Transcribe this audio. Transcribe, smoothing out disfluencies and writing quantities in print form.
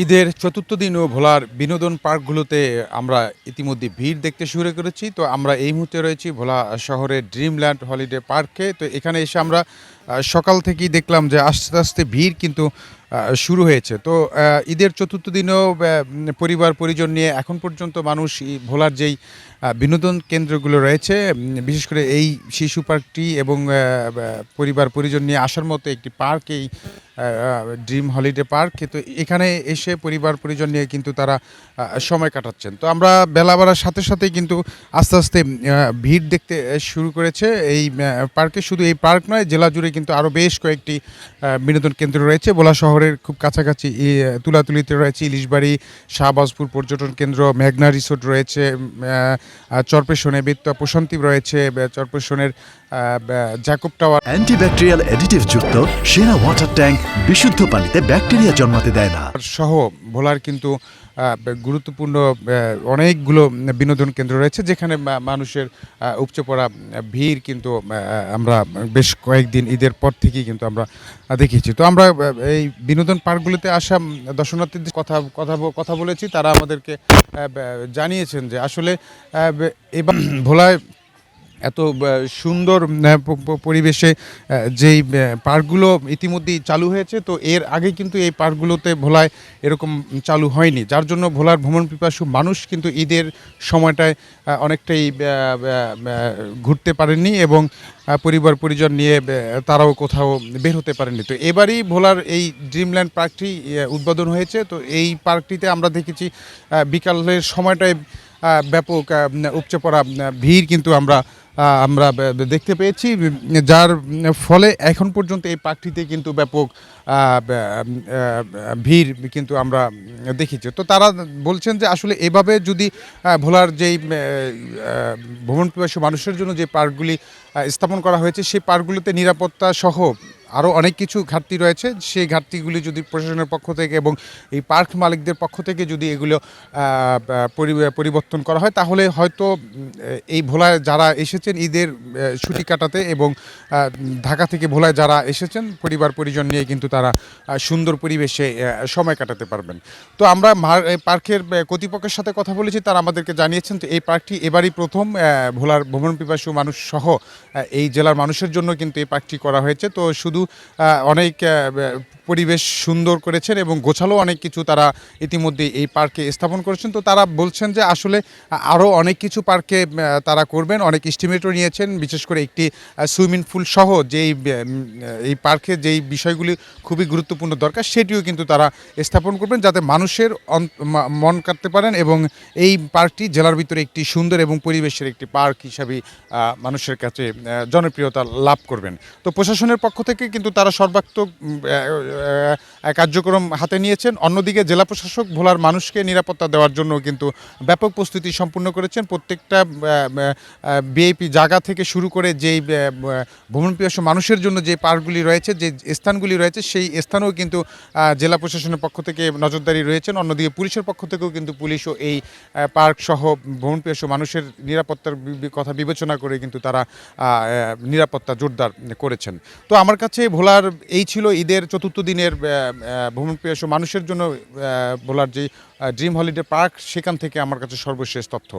ঈদের চতুর্থ দিনও ভোলার বিনোদন পার্কগুলোতে আমরা ইতিমধ্যে ভিড় দেখতে শুরু করেছি। তো আমরা এই মুহূর্তে রয়েছি ভোলা শহরের ড্রিমল্যান্ড হলিডে পার্কে। তো এখানে এসে আমরা সকাল থেকেই দেখলাম যে আস্তে আস্তে ভিড় কিন্তু শুরু হয়েছে। তো ঈদের চতুর্থ দিনেও পরিবার পরিজন নিয়ে এখন পর্যন্ত মানুষ ভোলার যেই বিনোদন কেন্দ্রগুলো রয়েছে, বিশেষ করে এই শিশু পার্কটি এবং পরিবার পরিজন নিয়ে আসার মতো একটি পার্ক এই ড্রিম হলিডে পার্ক। তো এখানে এসে পরিবার পরিজন নিয়ে কিন্তু তারা সময় কাটাচ্ছেন। তো আমরা বেলা বাড়ার সাথে সাথেই কিন্তু আস্তে আস্তে ভিড় দেখতে শুরু করেছে এই পার্কে। শুধু এই পার্ক নয়, জেলা জুড়ে কিন্তু আরও বেশ কয়েকটি বিনোদন কেন্দ্র রয়েছে। ভোলা শহরের খুব কাছাকাছি তুলাতুলিতে রয়েছে ইলিশবাড়ি, শাহবাজপুর পর্যটন কেন্দ্র, মেঘনা রিসোর্ট রয়েছে, চরপেশনে বেত্তা প্রশান্তি রয়েছে, চরপেশনের জ্যাকব টাওয়ার। অ্যান্টিব্যাকটেরিয়াল অ্যাডিটিভ যুক্ত সেরা ওয়াটার ট্যাঙ্ক বিশুদ্ধ পানিতে ব্যাকটেরিয়া জন্মাতে দেয় না সহ ভোলার কিন্তু গুরুত্বপূর্ণ অনেকগুলো বিনোদন কেন্দ্র রয়েছে, যেখানে মানুষের উপচে পড়া ভিড় কিন্তু আমরা বেশ কয়েকদিন ঈদের পর থেকেই কিন্তু আমরা দেখেছি। তো আমরা এই বিনোদন পার্কগুলোতে আসা দর্শনার্থীদের কথা বলেছি। তারা আমাদেরকে জানিয়েছেন যে আসলে এবার ভোলায় এত সুন্দর পরিবেশে যেই পার্কগুলো ইতিমধ্যেই চালু হয়েছে, তো এর আগে কিন্তু এই পার্কগুলোতে ভোলায় এরকম চালু হয়নি, যার জন্য ভোলার ভ্রমণ পিপাসু মানুষ কিন্তু ঈদের সময়টায় অনেকটাই ঘুরতে পারেননি এবং পরিবার পরিজন নিয়ে তারাও কোথাও বের হতে পারেননি। তো এবারই ভোলার এই ড্রিমল্যান্ড পার্কটি উদ্বোধন হয়েছে। তো এই পার্কটিতে আমরা দেখেছি বিকালের সময়টায় ব্যাপক উপচে পড়া ভিড় কিন্তু আমরা দেখতে পেয়েছি, যার ফলে এখন পর্যন্ত এই পার্কটিতে কিন্তু ব্যাপক ভিড় কিন্তু আমরা দেখেছি। তো তারা বলছেন যে আসলে এভাবে যদি ভোলার যেই ভ্রমণ পিপাসু মানুষের জন্য যে পার্কগুলি স্থাপন করা হয়েছে, সেই পার্কগুলিতে নিরাপত্তা সহ আরও অনেক কিছু ঘাটতি রয়েছে, সেই ঘাটতিগুলি যদি প্রশাসনের পক্ষ থেকে এবং এই পার্ক মালিকদের পক্ষ থেকে যদি এগুলো পরিবর্তন করা হয়, তাহলে হয়তো এই ভোলায় যারা এসেছেন ঈদের ছুটি কাটাতে এবং ঢাকা থেকে ভোলায় যারা এসেছেন পরিবার পরিজন নিয়ে কিন্তু তারা সুন্দর পরিবেশে সময় কাটাতে পারবেন। তো আমরা পার্কের কর্তৃপক্ষের সাথে কথা বলেছি, তারা আমাদেরকে জানিয়েছেন যে এই পার্কটি এবারই প্রথম ভোলার ভ্রমণ পিপাসু মানুষ সহ এই জেলার মানুষের জন্য কিন্তু এই পার্কটি করা হয়েছে। তো শুধু অনেক পরিবেশ সুন্দর করেছেন এবং গোছালো অনেক কিছু তারা ইতিমধ্যে এই পার্কে স্থাপন করেছেন। তো তারা বলছেন যে আসলে আরও অনেক কিছু পার্কে তারা করবেন, অনেক এস্টিমেটও নিয়েছেন, বিশেষ করে একটি সুইমিং পুল সহ যেই এই পার্কে যেই বিষয়গুলি খুবই গুরুত্বপূর্ণ দরকার, সেটিও কিন্তু তারা স্থাপন করবেন, যাতে মানুষের মন কাটতে পারেন এবং এই পার্কটি জেলার ভিতরে একটি সুন্দর এবং পরিবেশের একটি পার্ক হিসাবে মানুষের কাছে জনপ্রিয়তা লাভ করবেন। তো প্রশাসনের পক্ষ থেকে কিন্তু তারা সর্বাত্মক কার্যক্রম হাতে নিয়েছেন। অন্যদিকে জেলা প্রশাসক ভোলার মানুষকে নিরাপত্তা দেওয়ার জন্য কিন্তু ব্যাপক প্রস্তুতি সম্পূর্ণ করেছেন। প্রত্যেকটা ভিআইপি জায়গা থেকে শুরু করে যেই ভ্রমণ পিপাসু মানুষের জন্য যে পার্কগুলি রয়েছে, যে স্থানগুলি রয়েছে, সেই স্থানেও কিন্তু জেলা প্রশাসনের পক্ষ থেকে নজরদারি রয়েছেন। অন্যদিকে পুলিশের পক্ষ থেকেও কিন্তু পুলিশও এই পার্ক সহ ভ্রমণ পিপাসু মানুষের নিরাপত্তার কথা বিবেচনা করে কিন্তু তারা নিরাপত্তা জোরদার করেছেন। তো আমার কাছে ভোলার এই ছিল ঈদের চতুর্থ দিনের ভ্রমণ পিপাসু মানুষের জন্য ভোলার যে ড্রিম হলিডে পার্ক, সেখান থেকে আমার কাছে সর্বশেষ তথ্য।